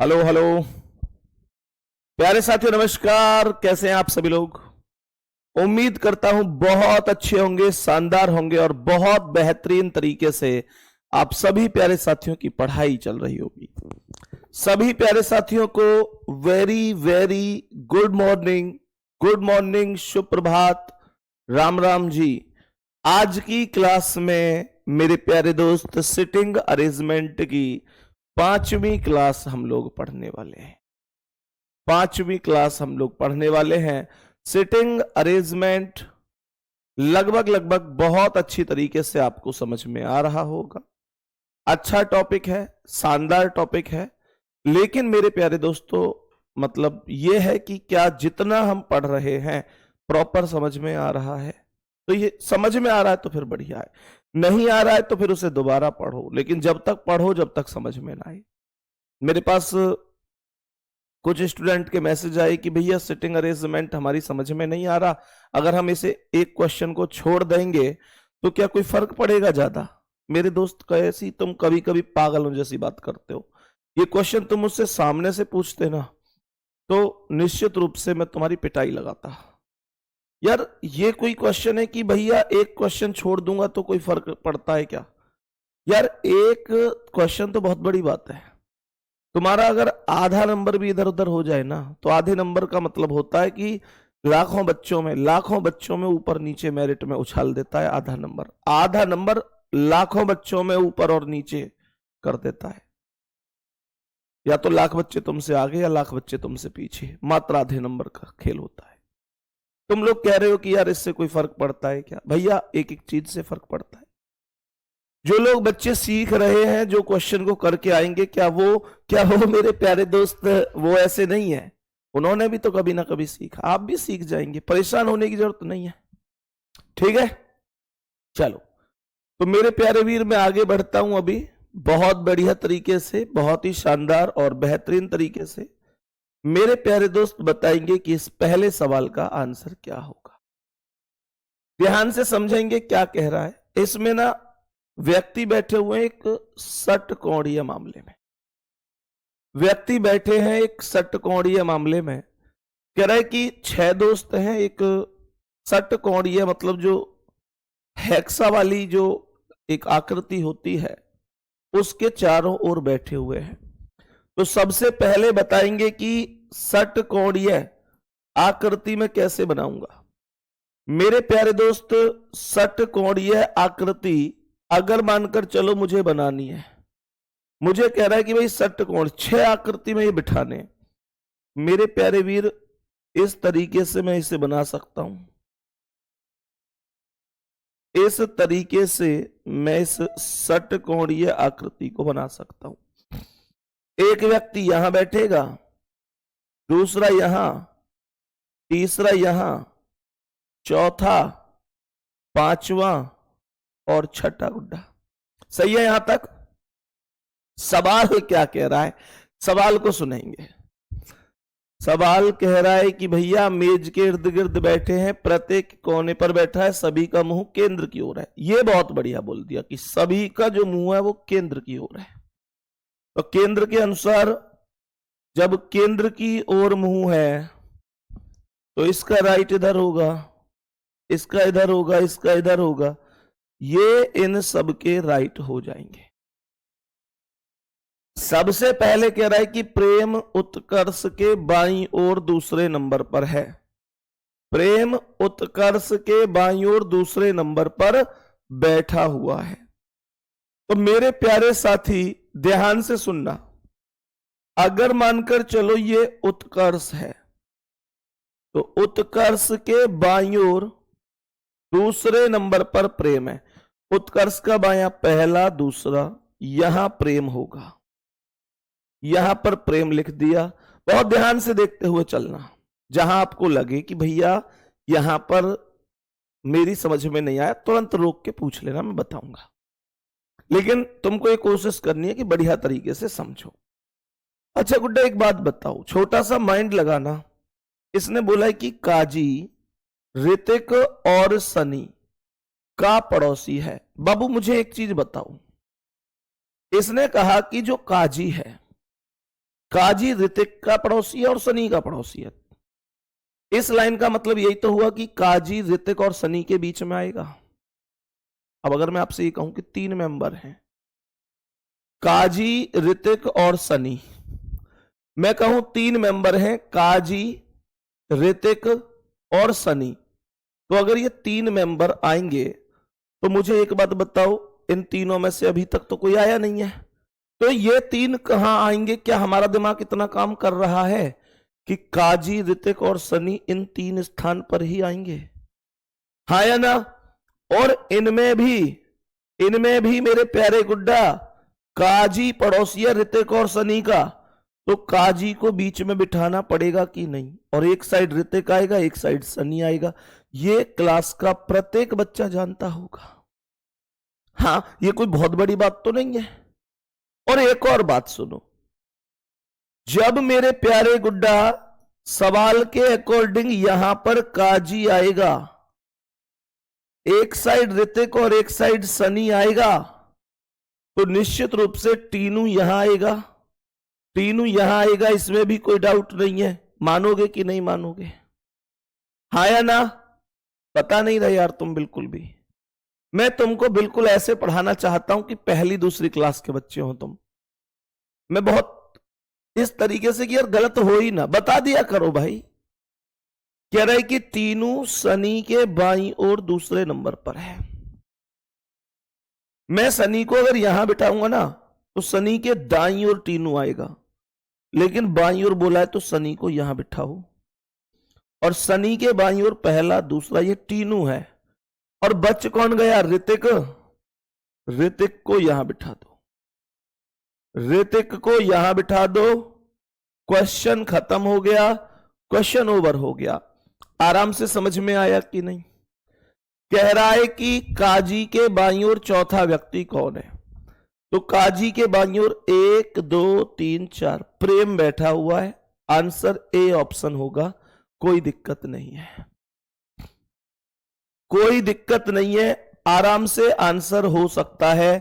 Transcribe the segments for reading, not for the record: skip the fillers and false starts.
Hello hello. प्यारे साथियों नमस्कार, कैसे हैं आप सभी लोग। उम्मीद करता हूं बहुत अच्छे होंगे, शानदार होंगे और बहुत बेहतरीन तरीके से आप सभी प्यारे साथियों की पढ़ाई चल रही होगी। सभी प्यारे साथियों को very very good morning, good morning, शुभ प्रभात, राम राम जी। आज की क्लास में मेरे प्यारे दोस्त सिटिंग अरेंजमेंट की 5वीं क्लास हम लोग पढ़ने वाले हैं। 5वीं क्लास हम लोग पढ़ने वाले हैं। सिटिंग अरेंजमेंट लगभग लगभग बहुत अच्छी तरीके से आपको समझ में आ रहा होगा। अच्छा टॉपिक है, शानदार टॉपिक है, लेकिन मेरे प्यारे दोस्तों मतलब यह है कि क्या जितना हम पढ़ रहे हैं प्रॉपर समझ में आ रहा है। तो ये समझ में आ रहा है तो फिर बढ़िया है, नहीं आ रहा है तो फिर उसे दोबारा पढ़ो, लेकिन जब तक पढ़ो जब तक समझ में ना आए। मेरे पास कुछ स्टूडेंट के मैसेज आए कि भैया सिटिंग अरेंजमेंट हमारी समझ में नहीं आ रहा, अगर हम इसे एक क्वेश्चन को छोड़ देंगे तो क्या कोई फर्क पड़ेगा ज्यादा। मेरे दोस्त कैसी तुम कभी कभी पागलों जैसी बात करते हो। ये क्वेश्चन तुम मुझसे सामने से पूछते ना तो निश्चित रूप से मैं तुम्हारी पिटाई लगाता। यार ये कोई क्वेश्चन है कि भैया एक क्वेश्चन छोड़ दूंगा तो कोई फर्क पड़ता है क्या। यार एक क्वेश्चन तो बहुत बड़ी बात है। तुम्हारा अगर आधा नंबर भी इधर उधर हो जाए ना तो आधे नंबर का मतलब होता है कि लाखों बच्चों में ऊपर नीचे मेरिट में उछाल देता है आधा नंबर। आधा नंबर लाखों बच्चों में ऊपर और नीचे कर देता है। या तो लाख बच्चे तुमसे आगे या लाख बच्चे तुमसे पीछे, मात्र आधे नंबर का खेल होता है। तुम लोग कह रहे हो कि यार इससे कोई फर्क पड़ता है क्या। भैया एक एक चीज से फर्क पड़ता है। जो लोग बच्चे सीख रहे हैं, जो क्वेश्चन को करके आएंगे, क्या वो मेरे प्यारे दोस्त वो ऐसे नहीं है। उन्होंने भी तो कभी ना कभी सीखा, आप भी सीख जाएंगे, परेशान होने की जरूरत नहीं है। ठीक है, चलो तो मेरे प्यारे वीर मैं आगे बढ़ता हूं अभी बहुत बढ़िया तरीके से, बहुत ही शानदार और बेहतरीन तरीके से। मेरे प्यारे दोस्त बताएंगे कि इस पहले सवाल का आंसर क्या होगा। ध्यान से समझेंगे क्या कह रहा है। इसमें ना व्यक्ति बैठे हुए हैं एक षटकोणीय मामले में। व्यक्ति बैठे हैं एक षटकोणीय मामले में। कह रहा है कि 6 दोस्त हैं एक षटकोणीय मतलब जो हेक्सा वाली जो एक आकृति होती है उसके चारों ओर बैठे हुए हैं। तो सबसे पहले बताएंगे कि षटकोणीय आकृति में कैसे बनाऊंगा। मेरे प्यारे दोस्त षटकोणीय आकृति अगर मानकर चलो मुझे बनानी है, मुझे कह रहा है कि भाई षटकोण 6 आकृति में ये बिठाने, मेरे प्यारे वीर इस तरीके से मैं इसे बना सकता हूं। इस तरीके से मैं इस षटकोणीय आकृति को बना सकता हूं। एक व्यक्ति यहां बैठेगा, दूसरा यहां, तीसरा यहां, चौथा, पांचवा और छठा गुड्डा। सही है यहां तक। सवाल क्या कह रहा है, सवाल को सुनेंगे। सवाल कह रहा है कि भैया मेज के इर्द गिर्द बैठे हैं, प्रत्येक कोने पर बैठा है, सभी का मुंह केंद्र की ओर है। ये बहुत बढ़िया बोल दिया कि सभी का जो मुंह है वो केंद्र की ओर है। तो केंद्र के अनुसार जब केंद्र की ओर मुंह है तो इसका राइट इधर होगा, इसका इधर होगा, इसका इधर होगा। ये इन सब के राइट हो जाएंगे। सबसे पहले कह रहा है कि प्रेम उत्कर्ष के बाईं ओर दूसरे नंबर पर है। प्रेम उत्कर्ष के बाईं ओर दूसरे नंबर पर बैठा हुआ है। तो मेरे प्यारे साथी ध्यान से सुनना, अगर मानकर चलो ये उत्कर्ष है तो उत्कर्ष के बाईं ओर दूसरे नंबर पर प्रेम है। उत्कर्ष का बायां पहला दूसरा, यहां प्रेम होगा, यहां पर प्रेम लिख दिया। बहुत ध्यान से देखते हुए चलना, जहां आपको लगे कि भैया यहां पर मेरी समझ में नहीं आया तुरंत रोक के पूछ लेना, मैं बताऊंगा। लेकिन तुमको ये कोशिश करनी है कि बढ़िया तरीके से समझो। अच्छा गुड्डा एक बात बताओ, छोटा सा माइंड लगाना। इसने बोला है कि काजी ऋतिक और सनी का पड़ोसी है। बाबू मुझे एक चीज बताओ, इसने कहा कि जो काजी है काजी ऋतिक का पड़ोसी है और सनी का पड़ोसी है। इस लाइन का मतलब यही तो हुआ कि काजी ऋतिक और सनी के बीच में आएगा। अब अगर मैं आपसे ये कहूं कि 3 मेंबर हैं, काजी ऋतिक और सनी, मैं कहूं 3 मेंबर हैं काजी ऋतिक और सनी, तो अगर ये 3 मेंबर आएंगे तो मुझे एक बात बताओ, इन तीनों में से अभी तक तो कोई आया नहीं है, तो ये 3 कहां आएंगे? क्या हमारा दिमाग इतना काम कर रहा है कि काजी ऋतिक और सनी इन 3 स्थान पर ही आएंगे? हाँ या ना? और इनमें भी मेरे प्यारे गुड्डा, काजी पड़ोसी है ऋतिक और सनी का, तो काजी को बीच में बिठाना पड़ेगा कि नहीं? और एक साइड ऋतिक आएगा, एक साइड सनी आएगा। ये क्लास का प्रत्येक बच्चा जानता होगा। हां, ये कोई बहुत बड़ी बात तो नहीं है। और एक और बात सुनो, जब मेरे प्यारे गुड्डा सवाल के अकॉर्डिंग यहां पर काजी आएगा, एक साइड ऋतिक और एक साइड सनी आएगा, तो निश्चित रूप से टीनू यहां आएगा, टीनू यहां आएगा, इसमें भी कोई डाउट नहीं है। मानोगे कि नहीं मानोगे? हाँ या ना? पता नहीं रहा यार तुम बिल्कुल भी। मैं तुमको बिल्कुल ऐसे पढ़ाना चाहता हूं कि पहली दूसरी क्लास के बच्चे हो तुम। मैं बहुत इस तरीके से कि यार गलत हो ही ना, बता दिया करो भाई। कह रहा है कि टीनू सनी के बाईं ओर दूसरे नंबर पर है। मैं सनी को अगर यहां बिठाऊंगा ना, तो सनी के दाईं ओर टीनू आएगा, लेकिन बाईं ओर बोला है तो सनी को यहां बिठाओ, और सनी के बाईं ओर पहला दूसरा ये टीनू है, और बच कौन गया? ऋतिक। ऋतिक को यहां बिठा दो, ऋतिक को यहां बिठा दो, क्वेश्चन खत्म हो गया, क्वेश्चन ओवर हो गया। आराम से समझ में आया कि नहीं? कह रहा है कि काजी के बाईं ओर चौथा व्यक्ति कौन है, तो काजी के बाईं ओर 1 2 3 4 प्रेम बैठा हुआ है। आंसर ए ऑप्शन होगा। कोई दिक्कत नहीं है, कोई दिक्कत नहीं है, आराम से आंसर हो सकता है,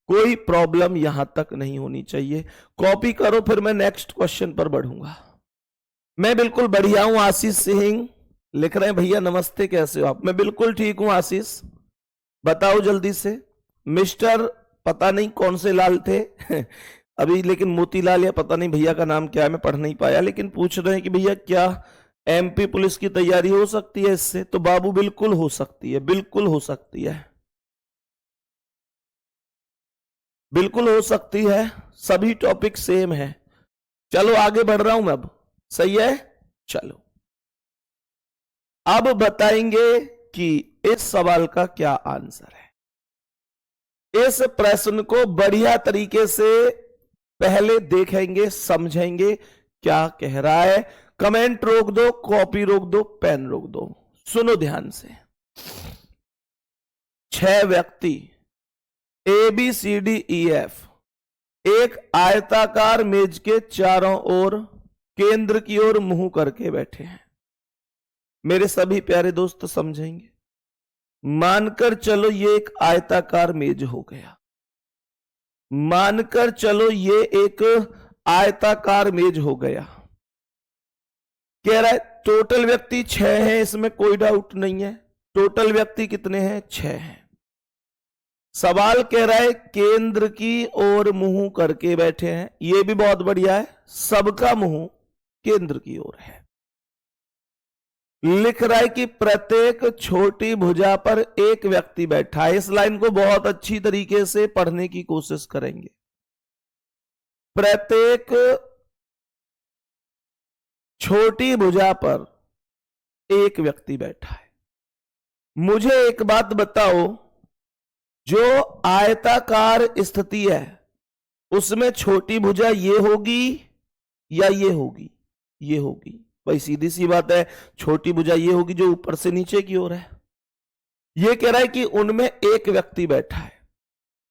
कोई प्रॉब्लम यहां तक नहीं होनी चाहिए। कॉपी करो, फिर मैं नेक्स्ट क्वेश्चन पर बढ़ूंगा। मैं बिल्कुल बढ़िया हूं। आशीष सिंह लिख रहे हैं, भैया नमस्ते, कैसे हो आप? मैं बिल्कुल ठीक हूं आशीष, बताओ जल्दी से। मिस्टर पता नहीं कौन से लाल थे अभी, लेकिन मोतीलाल या पता नहीं भैया का नाम क्या है, मैं पढ़ नहीं पाया, लेकिन पूछ रहे हैं कि भैया क्या एमपी पुलिस की तैयारी हो सकती है इससे? तो बाबू बिल्कुल हो सकती है, बिल्कुल हो सकती है, बिल्कुल हो सकती है। सभी टॉपिक सेम है। चलो आगे बढ़ रहा हूं मैं अब, सही है? चलो अब बताएंगे कि इस सवाल का क्या आंसर है। इस प्रश्न को बढ़िया तरीके से पहले देखेंगे, समझेंगे क्या कह रहा है। कमेंट रोक दो, कॉपी रोक दो, पेन रोक दो, सुनो ध्यान से। 6 व्यक्ति ABCDEF एक आयताकार मेज के चारों ओर केंद्र की ओर मुंह करके बैठे हैं। मेरे सभी प्यारे दोस्त समझेंगे। मानकर चलो ये एक आयताकार मेज हो गया, मानकर चलो ये एक आयताकार मेज हो गया। कह रहा है टोटल व्यक्ति 6 हैं, इसमें कोई डाउट नहीं है। टोटल व्यक्ति कितने हैं? 6 हैं। सवाल कह रहा है केंद्र की ओर मुंह करके बैठे हैं, यह भी बहुत बढ़िया है, सबका मुंह केंद्र की ओर है। लिख रहा है कि प्रत्येक छोटी भुजा पर एक व्यक्ति बैठा है। इस लाइन को बहुत अच्छी तरीके से पढ़ने की कोशिश करेंगे। प्रत्येक छोटी भुजा पर एक व्यक्ति बैठा है। मुझे एक बात बताओ, जो आयताकार स्थिति है उसमें छोटी भुजा ये होगी या ये होगी? ये होगी भाई, सीधी सी बात है, छोटी भुजा ये होगी जो ऊपर से नीचे की ओर है। ये कह रहा है कि उनमें एक व्यक्ति बैठा है,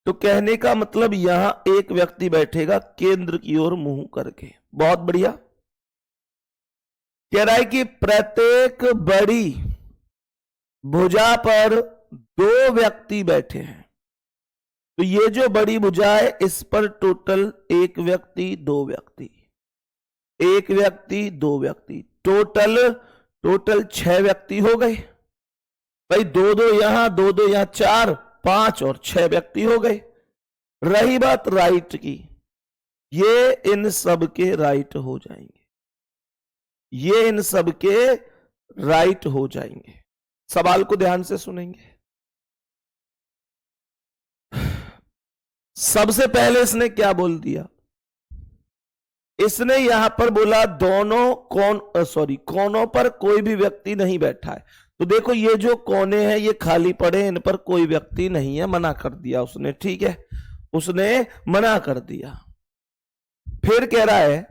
तो कहने का मतलब यहां एक व्यक्ति बैठेगा केंद्र की ओर मुंह करके। बहुत बढ़िया। कह रहा है कि प्रत्येक बड़ी भुजा पर 2 व्यक्ति बैठे हैं, तो ये जो बड़ी भुजा है इस पर टोटल 1 व्यक्ति 2 व्यक्ति। एक व्यक्ति, दो व्यक्ति, टोटल 6 व्यक्ति हो गए भाई। दो दो यहां 4, 5 और 6 व्यक्ति हो गए। रही बात राइट की, ये इन सब के राइट हो जाएंगे, ये इन सब के राइट हो जाएंगे। सवाल को ध्यान से सुनेंगे। सबसे पहले इसने क्या बोल दिया? इसने यहां पर बोला दोनों कोनों पर कोई भी व्यक्ति नहीं बैठा है। तो देखो ये जो कोने हैं ये खाली पड़े, इन पर कोई व्यक्ति नहीं है, मना कर दिया उसने। ठीक है, उसने मना कर दिया। फिर कह रहा है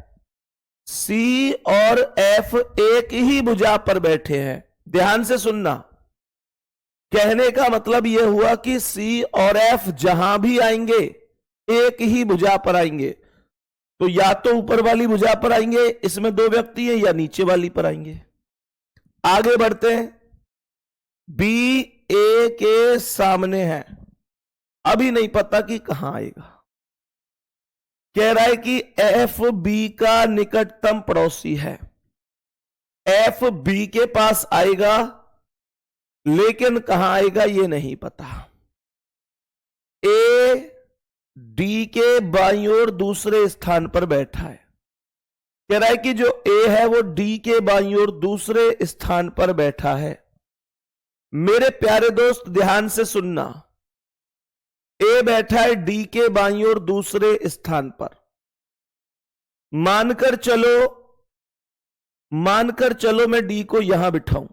सी और एफ एक ही भुजा पर बैठे हैं। ध्यान से सुनना, कहने का मतलब यह हुआ कि सी और एफ जहां भी आएंगे एक ही भुजा पर आएंगे। तो या तो ऊपर वाली भुजा पर आएंगे, इसमें 2 व्यक्ति हैं, या नीचे वाली पर आएंगे। आगे बढ़ते हैं। बी ए के सामने है, अभी नहीं पता कि कहां आएगा। कह रहा है कि एफ बी का निकटतम पड़ोसी है। एफ बी के पास आएगा, लेकिन कहां आएगा ये नहीं पता। ए डी के बाईं ओर दूसरे स्थान पर बैठा है। कह रहा है कि जो ए है वो डी के बाईं ओर दूसरे स्थान पर बैठा है। मेरे प्यारे दोस्त ध्यान से सुनना, ए बैठा है डी के बाईं ओर दूसरे स्थान पर। मानकर चलो मैं डी को यहां बिठाऊं।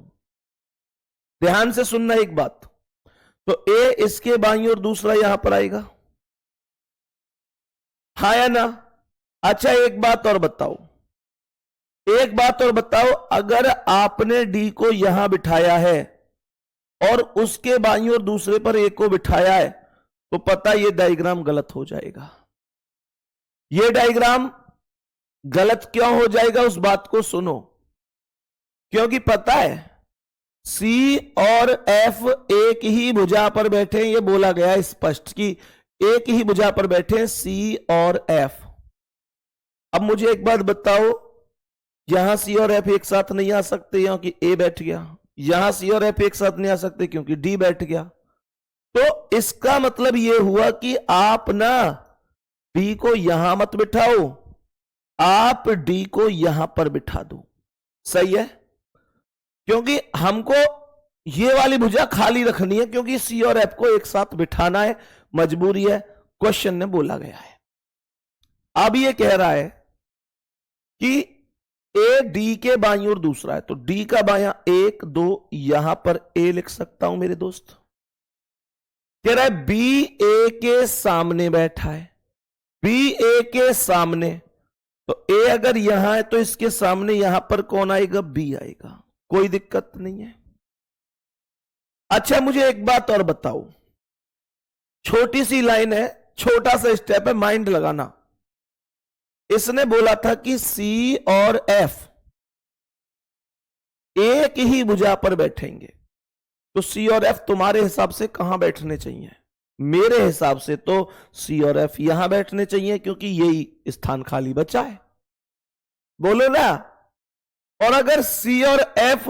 ध्यान से सुनना एक बात, तो ए इसके बाईं ओर दूसरा यहां पर आएगा, हाँ या ना? अच्छा एक बात और बताओ, अगर आपने डी को यहां बिठाया है और उसके बाईं ओर दूसरे पर ए को बिठाया है, तो पता ये डायग्राम गलत हो जाएगा। ये डायग्राम गलत क्यों हो जाएगा उस बात को सुनो। क्योंकि पता है सी और एफ एक ही भुजा पर बैठे हैं, ये बोला गया है स्पष्ट कि एक ही भुजा पर बैठे हैं सी और एफ। अब मुझे एक बात बताओ, यहां सी और एफ एक साथ नहीं आ सकते क्योंकि ए बैठ गया, यहां सी और एफ एक साथ नहीं आ सकते क्योंकि डी बैठ गया। तो इसका मतलब यह हुआ कि आप ना डी को यहां मत बिठाओ, आप डी को यहां पर बिठा दो। सही है, क्योंकि हमको ये वाली भुजा खाली रखनी है, क्योंकि सी और एफ को एक साथ बिठाना है, मजबूरी है, क्वेश्चन में बोला गया है। अब ये कह रहा है कि ए डी के बाईं ओर दूसरा है, तो डी का बायां 1 2 यहां पर ए लिख सकता हूं मेरे दोस्त। कह रहा है बी ए के सामने बैठा है, बी ए के सामने, तो ए अगर यहां है तो इसके सामने यहां पर कौन आएगा? बी आएगा, कोई दिक्कत नहीं है। अच्छा मुझे एक बात और बताओ, छोटी सी लाइन है, छोटा सा स्टेप है, माइंड लगाना। इसने बोला था कि सी और एफ एक ही भुजा पर बैठेंगे, तो सी और एफ तुम्हारे हिसाब से कहां बैठने चाहिए? मेरे हिसाब से तो सी और एफ यहां बैठने चाहिए, क्योंकि यही स्थान खाली बचा है। बोलो ना। और अगर सी और एफ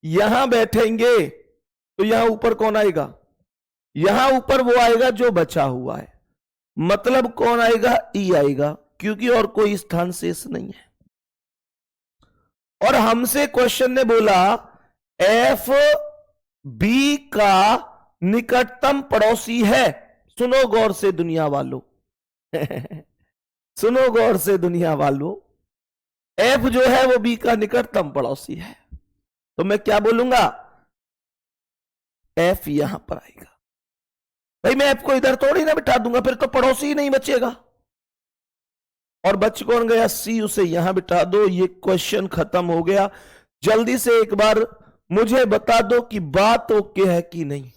यहां बैठेंगे तो यहां ऊपर कौन आएगा? यहां ऊपर वो आएगा जो बचा हुआ है, मतलब कौन आएगा? ई आएगा, क्योंकि और कोई स्थान शेष नहीं है। और हमसे क्वेश्चन ने बोला एफ बी का निकटतम पड़ोसी है। सुनो गौर से दुनिया वालों सुनो गौर से दुनिया वालों, एफ जो है वो बी का निकटतम पड़ोसी है, तो मैं क्या बोलूंगा? एफ यहां पर आएगा। भाई मैं एफ को इधर थोड़ी ना बिठा दूंगा, फिर तो पड़ोसी ही नहीं बचेगा। और बच कौन गया? सी, उसे यहां बिठा दो। ये क्वेश्चन खत्म हो गया। जल्दी से एक बार मुझे बता दो कि बात ओके है कि नहीं।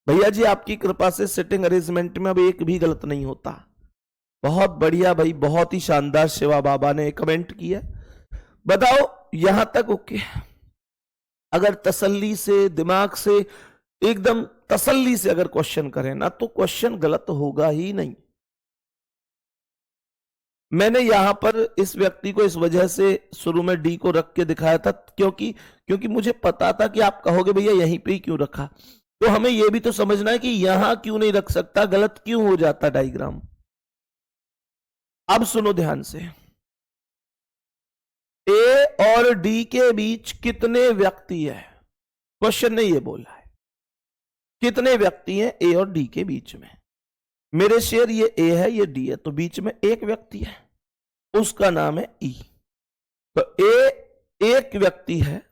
भैया जी आपकी कृपा से सिटिंग अरेंजमेंट में अब एक भी गलत नहीं होता। बहुत बढ़िया भाई, बहुत ही शानदार। शिवा बाबा ने कमेंट किया, बताओ यहां तक ओके। अगर तसल्ली से, दिमाग से, एकदम तसल्ली से अगर क्वेश्चन करें ना, तो क्वेश्चन गलत होगा ही नहीं। मैंने यहां पर इस व्यक्ति को इस वजह से शुरू में डी को रख के दिखाया था क्योंकि मुझे पता था कि आप कहोगे भैया यहीं पे ही क्यों रखा। तो हमें यह भी तो समझना है कि यहां क्यों नहीं रख सकता, गलत क्यों हो जाता डायग्राम। अब सुनो ध्यान से, ए और डी के बीच कितने व्यक्ति है, क्वेश्चन ने यह बोला है कितने व्यक्ति हैं ए और डी के बीच में। मेरे शेर ये ए है ये डी है, तो बीच में एक व्यक्ति है, उसका नाम है ई। तो ए एक व्यक्ति है,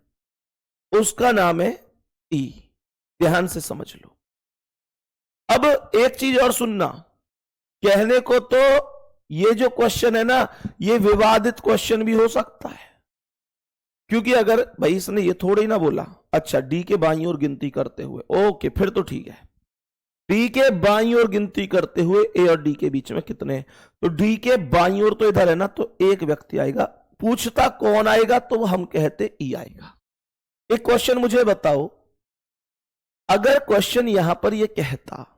उसका नाम है ई। ध्यान से समझ लो। अब एक चीज और सुनना, कहने को तो ये जो क्वेश्चन है ना, ये विवादित क्वेश्चन भी हो सकता है, क्योंकि अगर भाई इसने ये थोड़ी ही ना बोला अच्छा डी के बाईं ओर गिनती करते हुए, ओके फिर तो ठीक है, डी के बाईं ओर गिनती करते हुए ए और डी के बीच में कितने, तो डी के बाईं ओर तो इधर है ना, तो एक व्यक्ति आएगा। पूछता कौन आएगा, तो हम कहते ई आएगा। एक क्वेश्चन मुझे बताओ, अगर क्वेश्चन यहां पर यह कहता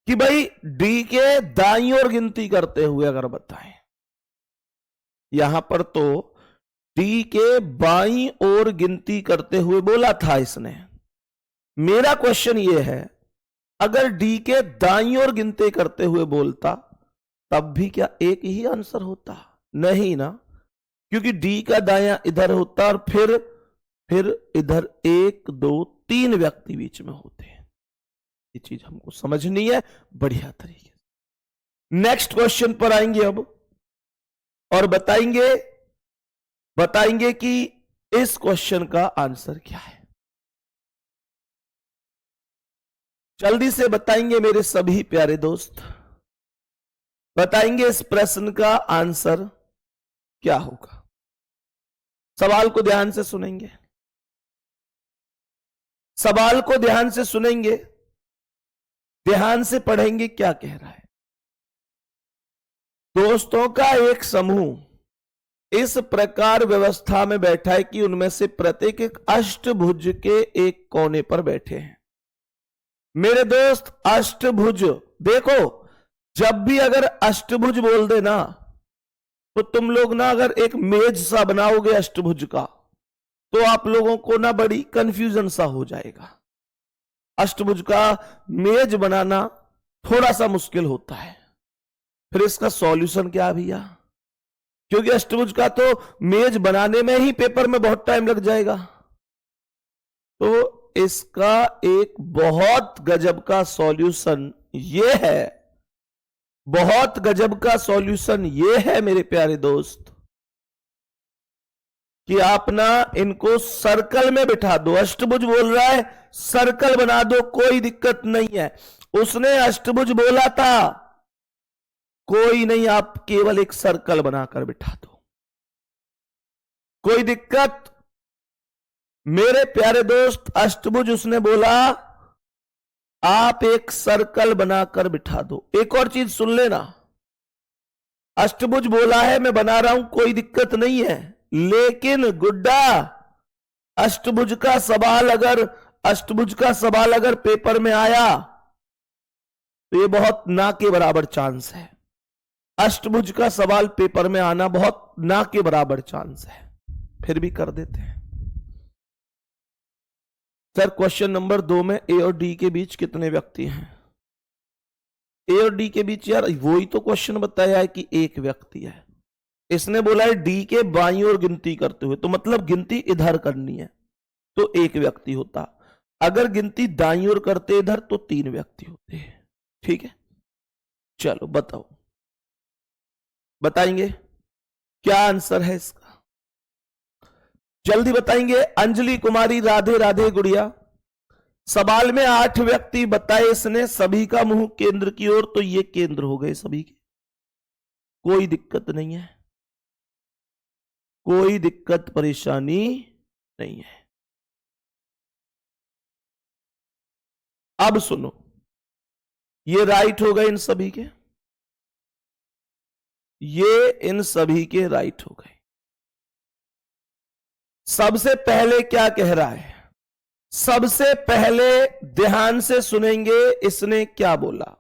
कि भाई डी के दाईं ओर गिनती करते हुए अगर बताएं, यहां पर तो डी के बाईं ओर गिनती करते हुए बोला था इसने। मेरा क्वेश्चन यह है, अगर डी के दाईं ओर गिनती करते हुए बोलता, तब भी क्या एक ही आंसर होता? नहीं ना, क्योंकि डी का दायां इधर होता और फिर इधर एक दो तीन व्यक्ति बीच में होते हैं। ये चीज हमको समझनी है बढ़िया तरीके से। नेक्स्ट क्वेश्चन पर आएंगे अब और बताएंगे कि इस क्वेश्चन का आंसर क्या है। जल्दी से बताएंगे मेरे सभी प्यारे दोस्त, बताएंगे इस प्रश्न का आंसर क्या होगा। सवाल को ध्यान से सुनेंगे, सवाल को ध्यान से सुनेंगे, ध्यान से पढ़ेंगे क्या कह रहा है। दोस्तों का एक समूह इस प्रकार व्यवस्था में बैठा है कि उनमें से प्रत्येक एक अष्टभुज के एक कोने पर बैठे हैं। मेरे दोस्त अष्टभुज, देखो जब भी अगर अष्टभुज बोल देना, तो तुम लोग ना अगर एक मेज सा बनाओगे अष्टभुज का, तो आप लोगों को ना बड़ी कंफ्यूजन सा हो जाएगा। अष्टभुज का मेज बनाना थोड़ा सा मुश्किल होता है। फिर इसका सॉल्यूशन क्या भैया, क्योंकि अष्टभुज का तो मेज बनाने में ही पेपर में बहुत टाइम लग जाएगा। तो इसका एक बहुत गजब का सॉल्यूशन ये है, बहुत गजब का सॉल्यूशन ये है मेरे प्यारे दोस्त, कि आप ना इनको सर्कल में बिठा दो। अष्टभुज बोल रहा है, सर्कल बना दो, कोई दिक्कत नहीं है। उसने अष्टभुज बोला था, कोई नहीं, आप केवल एक सर्कल बनाकर बिठा दो, कोई दिक्कत। मेरे प्यारे दोस्त अष्टभुज उसने बोला, आप एक सर्कल बनाकर बिठा दो। एक और चीज सुन लेना, अष्टभुज बोला है मैं बना रहा हूं, कोई दिक्कत नहीं है, लेकिन गुड्डा अष्टभुज का सवाल अगर पेपर में आया, तो ये बहुत ना के बराबर चांस है। अष्टभुज का सवाल पेपर में आना बहुत ना के बराबर चांस है, फिर भी कर देते हैं। सर क्वेश्चन नंबर 2 में ए और डी के बीच कितने व्यक्ति हैं? ए और डी के बीच यार वही तो क्वेश्चन बताया है कि एक व्यक्ति है। इसने बोला है डी के बाईं ओर गिनती करते हुए, तो मतलब गिनती इधर करनी है, तो एक व्यक्ति होता। अगर गिनती दाईं ओर करते इधर, तो 3 व्यक्ति होते हैं। ठीक है, चलो बताओ, बताएंगे क्या आंसर है इसका, जल्दी बताएंगे। अंजलि कुमारी, राधे राधे गुड़िया। सवाल में 8 व्यक्ति बताए इसने, सभी का मुंह केंद्र की ओर, तो ये केंद्र हो गए सभी के, कोई दिक्कत नहीं है, कोई दिक्कत परेशानी नहीं है। अब सुनो, ये राइट हो गए इन सभी के, ये इन सभी के राइट हो गए। सबसे पहले क्या कह रहा है, सबसे पहले ध्यान से सुनेंगे इसने क्या बोला।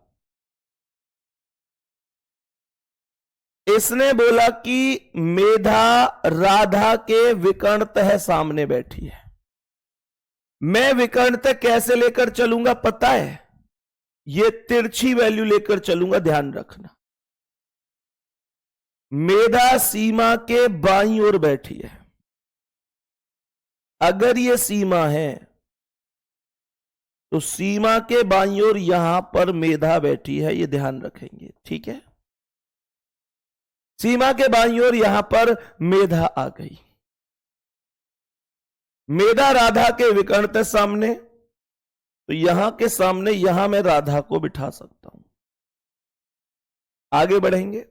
इसने बोला कि मेधा राधा के विकर्णतः सामने बैठी है। मैं विकर्णतः कैसे लेकर चलूंगा पता है? ये तिरछी वैल्यू लेकर चलूंगा, ध्यान रखना। मेधा सीमा के बाईं ओर बैठी है। अगर ये सीमा है तो सीमा के बाईं ओर यहां पर मेधा बैठी है, ये ध्यान रखेंगे, ठीक है? सीमा के बाईं ओर यहां पर मेधा आ गई। मेधा राधा के विकर्णतः सामने, तो यहां के सामने यहां मैं राधा को बिठा सकता हूं। आगे बढ़ेंगे।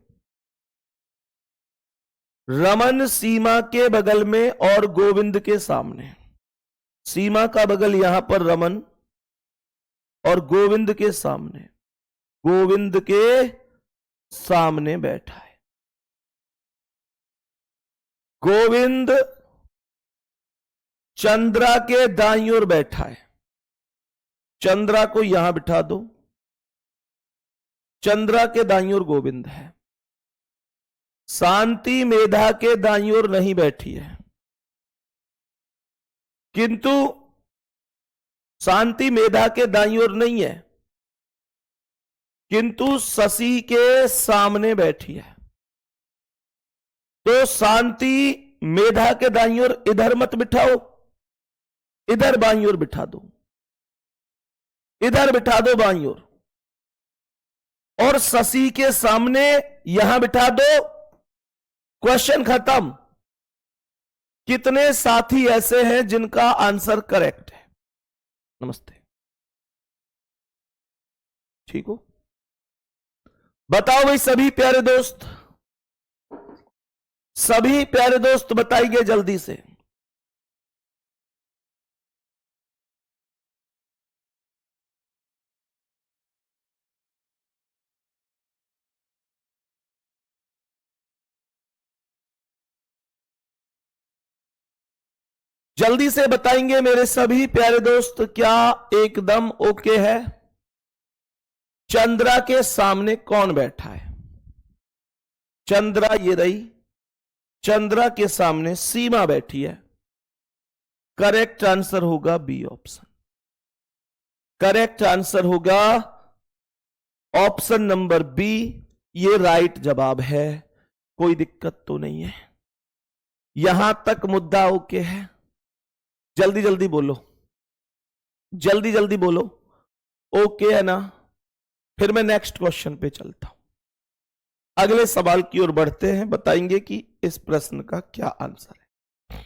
रमन सीमा के बगल में और गोविंद के सामने। सीमा का बगल यहां पर रमन और गोविंद के सामने, गोविंद के सामने बैठा है। गोविंद चंद्रा के दाईं ओर बैठा है। चंद्रा को यहां बिठा दो। चंद्रा के दाईं ओर गोविंद है। शांति मेधा के दाईं ओर नहीं बैठी है, किंतु शांति मेधा के दाईं ओर नहीं है, किंतु शशि के सामने बैठी है। तो शांति मेधा के दाईं ओर इधर मत बिठाओ, इधर बाईं ओर बिठा दो, इधर बिठा दो बाईं ओर, और शशि के सामने यहां बिठा दो। क्वेश्चन खत्म। कितने साथी ऐसे हैं जिनका आंसर करेक्ट है? नमस्ते, ठीक हो? बताओ भाई सभी प्यारे दोस्त, सभी प्यारे दोस्त बताइए जल्दी से। जल्दी से बताएंगे मेरे सभी प्यारे दोस्त, क्या एकदम ओके है? चंद्रा के सामने कौन बैठा है? चंद्रा ये रही, चंद्रा के सामने सीमा बैठी है। करेक्ट आंसर होगा बी ऑप्शन। करेक्ट आंसर होगा ऑप्शन नंबर बी। ये राइट जवाब है, कोई दिक्कत तो नहीं है। यहां तक मुद्दा ओके है? जल्दी जल्दी बोलो, जल्दी जल्दी बोलो, ओके है ना? फिर मैं नेक्स्ट क्वेश्चन पे चलता हूं। अगले सवाल की ओर बढ़ते हैं, बताएंगे कि इस प्रश्न का क्या आंसर है।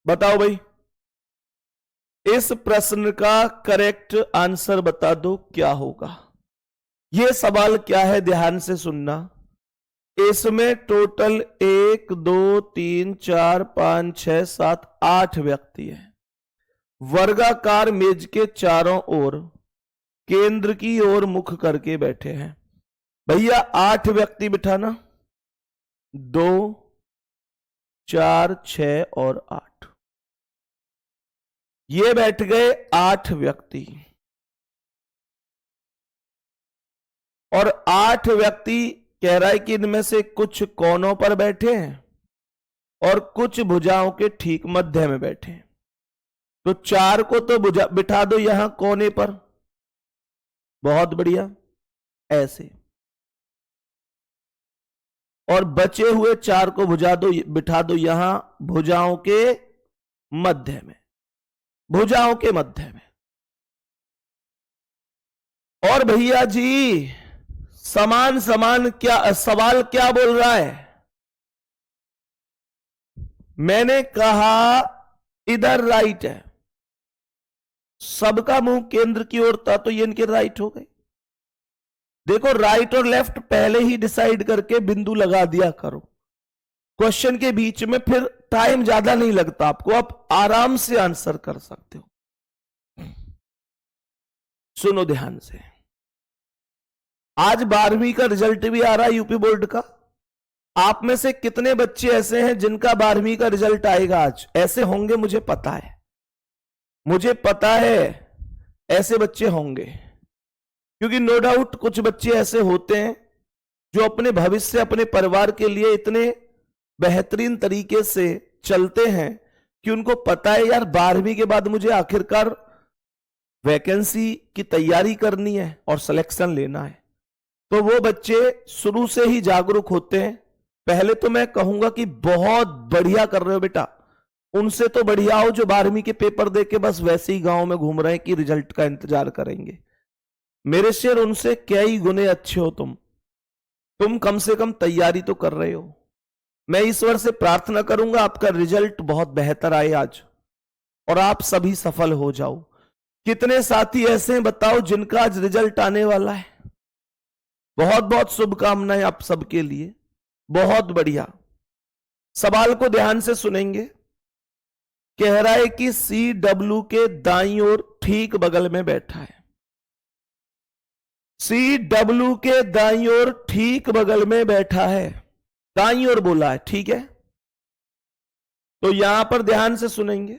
बताओ भाई, इस प्रश्न का करेक्ट आंसर बता दो, क्या होगा? यह सवाल क्या है, ध्यान से सुनना। इसमें टोटल 1 2 3 4 5 6 7 8 व्यक्ति हैं। वर्गाकार मेज के चारों ओर केंद्र की ओर मुख करके बैठे हैं। भैया 8 व्यक्ति बिठाना, 2 4 6 और 8, ये बैठ गए 8 व्यक्ति। और 8 व्यक्ति कह रहा है कि इनमें से कुछ कोनों पर बैठे हैं और कुछ भुजाओं के ठीक मध्य में बैठे हैं। तो 4 को तो बिठा दो यहां कोने पर, बहुत बढ़िया, ऐसे। और बचे हुए 4 को बिठा दो यहां भुजाओं के मध्य में, भुजाओं के मध्य में। और भैया जी समान समान क्या सवाल क्या बोल रहा है? मैंने कहा इधर राइट है, सबका मुंह केंद्र की ओर था, तो ये इनके राइट हो गए। देखो राइट और लेफ्ट पहले ही डिसाइड करके बिंदु लगा दिया करो क्वेश्चन के बीच में, फिर टाइम ज्यादा नहीं लगता आपको, आप आराम से आंसर कर सकते हो। सुनो ध्यान से, आज 12वीं का रिजल्ट भी आ रहा है यूपी बोर्ड का। आप में से कितने बच्चे ऐसे हैं जिनका 12वीं का रिजल्ट आएगा आज? ऐसे होंगे, मुझे पता है, मुझे पता है ऐसे बच्चे होंगे, क्योंकि नो डाउट कुछ बच्चे ऐसे होते हैं जो अपने भविष्य, अपने परिवार के लिए इतने बेहतरीन तरीके से चलते हैं कि उनको पता है यार 12वीं के बाद मुझे आखिरकार वैकेंसी की तैयारी करनी है और सिलेक्शन लेना है, तो वो बच्चे शुरू से ही जागरूक होते हैं। पहले तो मैं कहूंगा कि बहुत बढ़िया कर रहे हो बेटा, उनसे तो बढ़िया हो जो 12वीं के पेपर देके बस वैसे ही गांव में घूम रहे हैं कि रिजल्ट का इंतजार करेंगे। मेरे शेर, उनसे कई गुने अच्छे हो तुम कम से कम तैयारी तो कर रहे हो। मैं ईश्वर से प्रार्थना करूंगा आपका रिजल्ट बहुत बेहतर आए आज और आप सभी सफल हो जाओ। कितने साथी ऐसे हैं बताओ जिनका आज रिजल्ट आने वाला है? बहुत बहुत शुभकामनाएं आप सबके लिए। बहुत बढ़िया। सवाल को ध्यान से सुनेंगे। कह रहा है कि CW के दाईं ओर ठीक बगल में बैठा है। CW के दाईं ओर ठीक बगल में बैठा है, दाईं ओर बोला है, ठीक है? तो यहां पर ध्यान से सुनेंगे।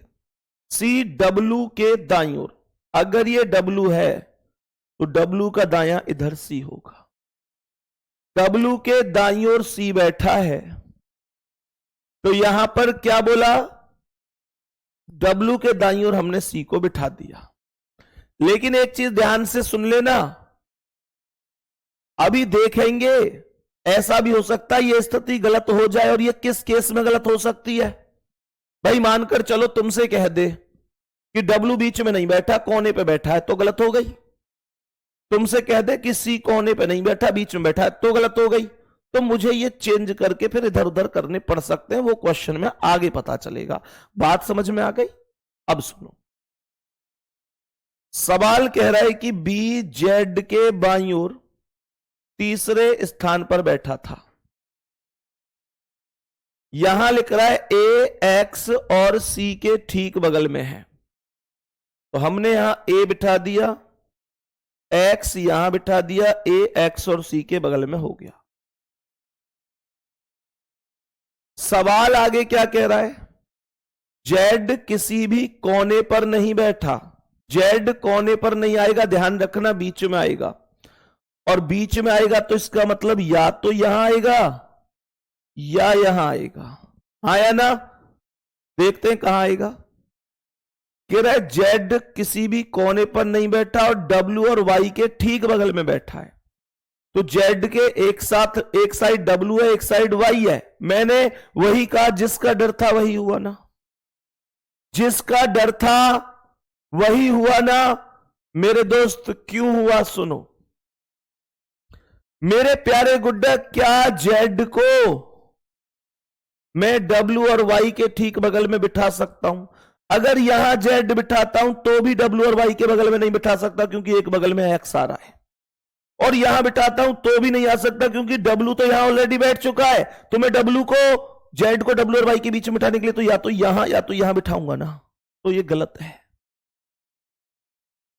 CW के दाईं ओर, अगर ये W है तो W का दायां इधर C होगा। W के दाईं ओर C बैठा है, तो यहां पर क्या बोला? W के दाईं ओर हमने C को बिठा दिया। लेकिन एक चीज ध्यान से सुन लेना, अभी देखेंगे ऐसा भी हो सकता है ये स्थिति गलत हो जाए। और ये किस केस में गलत हो सकती है भाई? मानकर चलो तुमसे कह दे कि W बीच में नहीं बैठा, कोने पे बैठा है, तो गलत हो गई। तुमसे कह दे कि C कोने पे नहीं बैठा, बीच में बैठा है, तो गलत हो गई। तो मुझे ये चेंज करके फिर इधर उधर करने पड़ सकते हैं, वो क्वेश्चन में आगे पता चलेगा। बात समझ में आ गई? अब सुनो, सवाल कह रहा है कि BZ के बाईं ओर तीसरे स्थान पर बैठा था। यहां लिख रहा है A, X और C के ठीक बगल में है, तो हमने यहां A बिठा दिया, X यहां बिठा दिया, A, X और C के बगल में हो गया। सवाल आगे क्या कह रहा है? Z किसी भी कोने पर नहीं बैठा। Z कोने पर नहीं आएगा, ध्यान रखना, बीच में आएगा। और बीच में आएगा तो इसका मतलब या तो यहां आएगा या यहां आएगा। आया ना? देखते हैं कहां आएगा। कह रहा है Z किसी भी कोने पर नहीं बैठा और W और Y के ठीक बगल में बैठा है। तो Z के एक साइड W है, एक साइड Y है। मैंने वही कहा, जिसका डर था वही हुआ ना, जिसका डर था वही हुआ ना मेरे दोस्त। क्यों हुआ सुनो मेरे प्यारे गुड्डा, क्या Z को मैं W और Y के ठीक बगल में बिठा सकता हूं? अगर यहां Z बिठाता हूं तो भी W और Y के बगल में नहीं बिठा सकता, क्योंकि एक बगल में X आ रहा है। और यहां बिठाता हूं तो भी नहीं आ सकता, क्योंकि W तो यहां ऑलरेडी बैठ चुका है। तो मैं W को, Z को W और Y के बीच में बिठाने के लिए तो या तो यहां बिठाऊंगा ना, तो ये गलत है।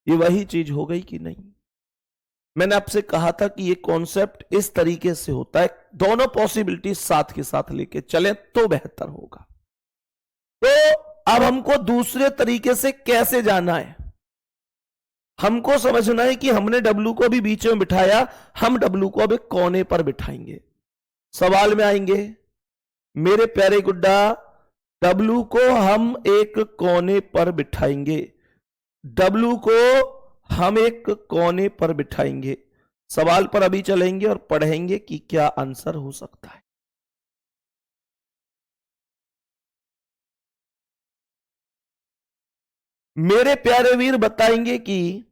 ये वही चीज हो गई कि नहीं? मैंने आपसे कहा था कि ये कॉन्सेप्ट इस तरीके से होता है, दोनों पॉसिबिलिटी साथ के साथ लेके चले तो बेहतर होगा। तो अब हमको दूसरे तरीके से कैसे जाना है? हमको समझना है कि हमने W को भी बीच में बिठाया, हम W को अब एक कोने पर बिठाएंगे। सवाल में आएंगे मेरे प्यारे गुड्डा, W को हम एक कोने पर बिठाएंगे, W को हम एक कोने पर बिठाएंगे। सवाल पर अभी चलेंगे और पढ़ेंगे कि क्या आंसर हो सकता है। मेरे प्यारे वीर बताएंगे कि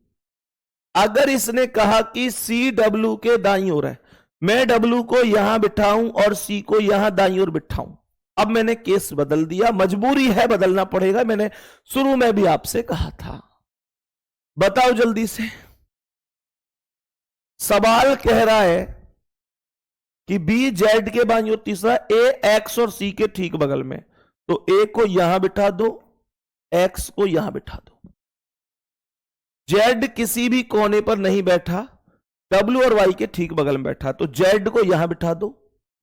अगर इसने कहा कि CW के दाईं ओर है, मैं W को यहां बिठाऊं और C को यहां दाईं ओर बिठाऊं। अब मैंने केस बदल दिया, मजबूरी है, बदलना पड़ेगा। मैंने शुरू में भी आपसे कहा था। बताओ जल्दी से। सवाल कह रहा है कि BZ के बाईं ओर तीसरा, A, X और C के ठीक बगल में। तो A को यहां बिठा दो, X को यहां बिठा दो। Z किसी भी कोने पर नहीं बैठा, W और Y के ठीक बगल में बैठा। तो Z को यहां बिठा दो,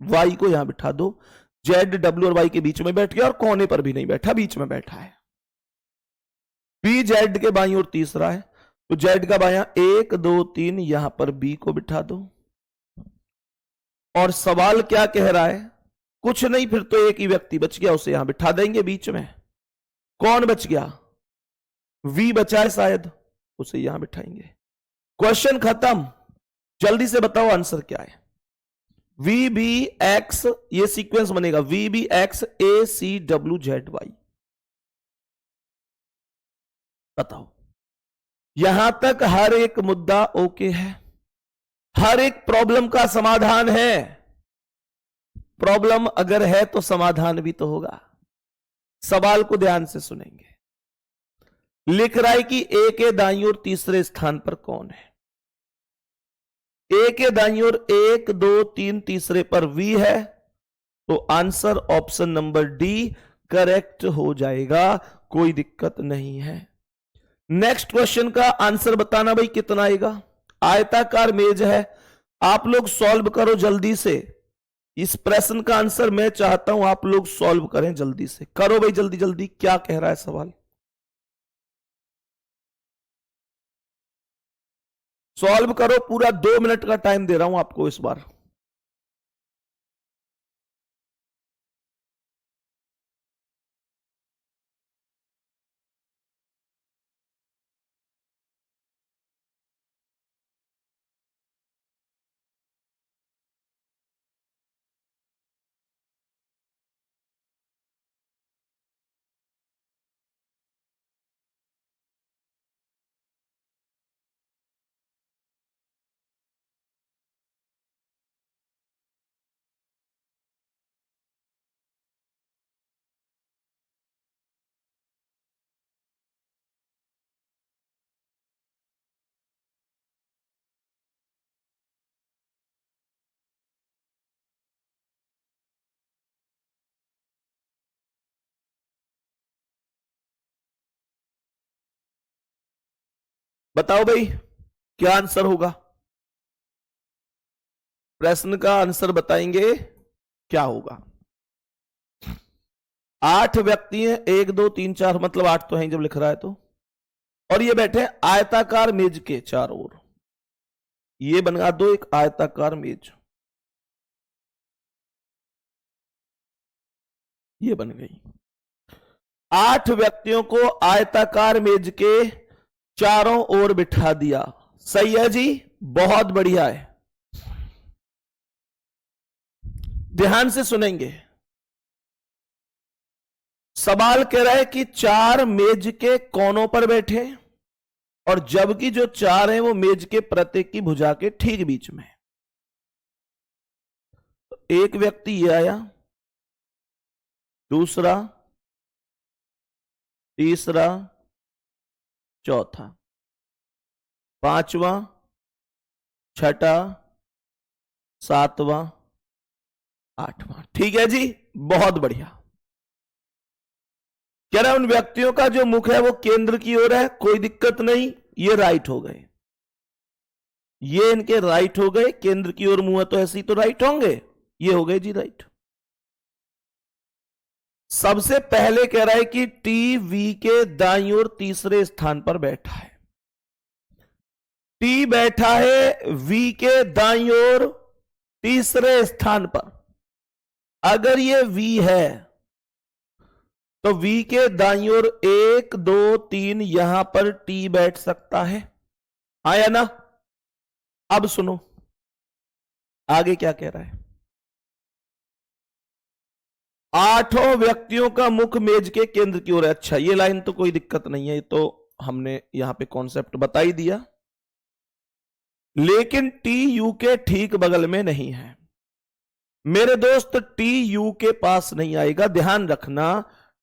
Y को यहां बिठा दो। Z W और Y के बीच में बैठ गया और कोने पर भी नहीं बैठा, बीच में बैठा है। BZ के बाईं ओर तीसरा है, तो Z का बायां 1 2 3, यहां पर B को बिठा दो। और सवाल क्या कह रहा है? कुछ नहीं, फिर तो एक ही व्यक्ति बच गया, उसे यहां बिठा देंगे बीच में। कौन बच गया? वी बचा है शायद, उसे यहां बिठाएंगे। क्वेश्चन खत्म। जल्दी से बताओ आंसर क्या है? वी बी एक्स, ये सीक्वेंस बनेगा V B X A C W Z Y. बताओ, यहां तक हर एक मुद्दा ओके है, हर एक प्रॉब्लम का समाधान है। प्रॉब्लम अगर है तो समाधान भी तो होगा। सवाल को ध्यान से सुनेंगे। लिख रहा है कि ए के दाईं ओर तीसरे स्थान पर कौन है? ए के दाईं ओर 1 2 3 तीसरे पर वी है, तो answer option number D correct हो जाएगा, कोई दिक्कत नहीं है। नेक्स्ट क्वेश्चन का आंसर बताना भाई कितना आएगा। आयताकार मेज है, आप लोग सॉल्व करो जल्दी से। इस प्रश्न का आंसर मैं चाहता हूं आप लोग सॉल्व करें जल्दी से। करो भाई जल्दी जल्दी, क्या कह रहा है सवाल? सॉल्व करो, पूरा 2 मिनट का टाइम दे रहा हूं आपको इस बार। बताओ भाई क्या आंसर होगा? प्रश्न का आंसर बताएंगे क्या होगा। 8 व्यक्ति हैं, 1 2 3 4, मतलब 8 तो हैं जब लिख रहा है तो। और ये बैठे आयताकार मेज के चारों ओर। ये बना दो एक आयताकार मेज, ये बन गई। 8 व्यक्तियों को आयताकार मेज के चारों ओर बिठा दिया। सही है जी, बहुत बढ़िया है। ध्यान से सुनेंगे। सवाल कह रहा है कि 4 मेज के कोनों पर बैठे, और जबकि जो 4 हैं वो मेज के प्रत्येक की भुजा के ठीक बीच में। एक व्यक्ति ये आया, दूसरा, तीसरा, चौथा, पांचवा, छठा, सातवां, आठवां। ठीक है जी, बहुत बढ़िया। कह रहा है उन व्यक्तियों का जो मुख है वो केंद्र की ओर है, कोई दिक्कत नहीं, ये राइट हो गए। ये इनके राइट हो गए, केंद्र की ओर मुंह है तो ऐसे ही तो राइट होंगे, ये हो गए जी राइट। सबसे पहले कह रहा है कि टी वी के दाईं ओर तीसरे स्थान पर बैठा है। टी बैठा है वी के दाईं ओर तीसरे स्थान पर। अगर ये वी है तो वी के दाईं ओर 1 2 3 यहां पर टी बैठ सकता है, हाँ या ना? अब सुनो आगे क्या कह रहा है। 8 व्यक्तियों का मुख मेज के केंद्र की ओर है। अच्छा, ये लाइन तो कोई दिक्कत नहीं है, ये तो हमने यहां पे कॉन्सेप्ट बता ही दिया। लेकिन टी यू के ठीक बगल में नहीं है मेरे दोस्त, टी यू के पास नहीं आएगा। ध्यान रखना,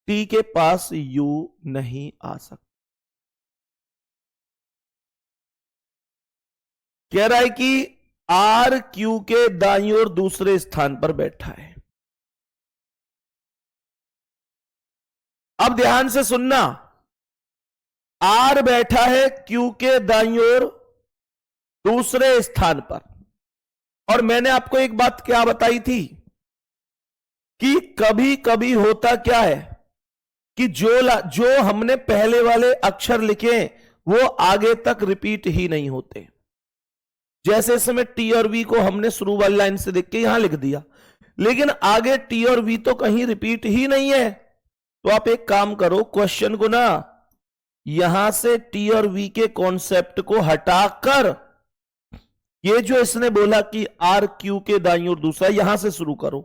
टी के पास यू नहीं आ सकता। कह रहा है कि आर क्यू के दाईं ओर दूसरे स्थान पर बैठा है। अब ध्यान से सुनना, आर बैठा है क्यू के दाईं ओर दूसरे स्थान पर। और मैंने आपको एक बात क्या बताई थी कि कभी कभी होता क्या है कि जो हमने पहले वाले अक्षर लिखे वो आगे तक रिपीट ही नहीं होते। जैसे इसमें टी और वी को हमने शुरू वाली लाइन से देख के यहां लिख दिया, लेकिन आगे टी और वी तो कहीं रिपीट ही नहीं है। तो आप एक काम करो, क्वेश्चन को ना यहां से टी और वी के कॉन्सेप्ट को हटाकर ये जो इसने बोला कि आर क्यू के दाईं ओर दूसरा, यहां से शुरू करो।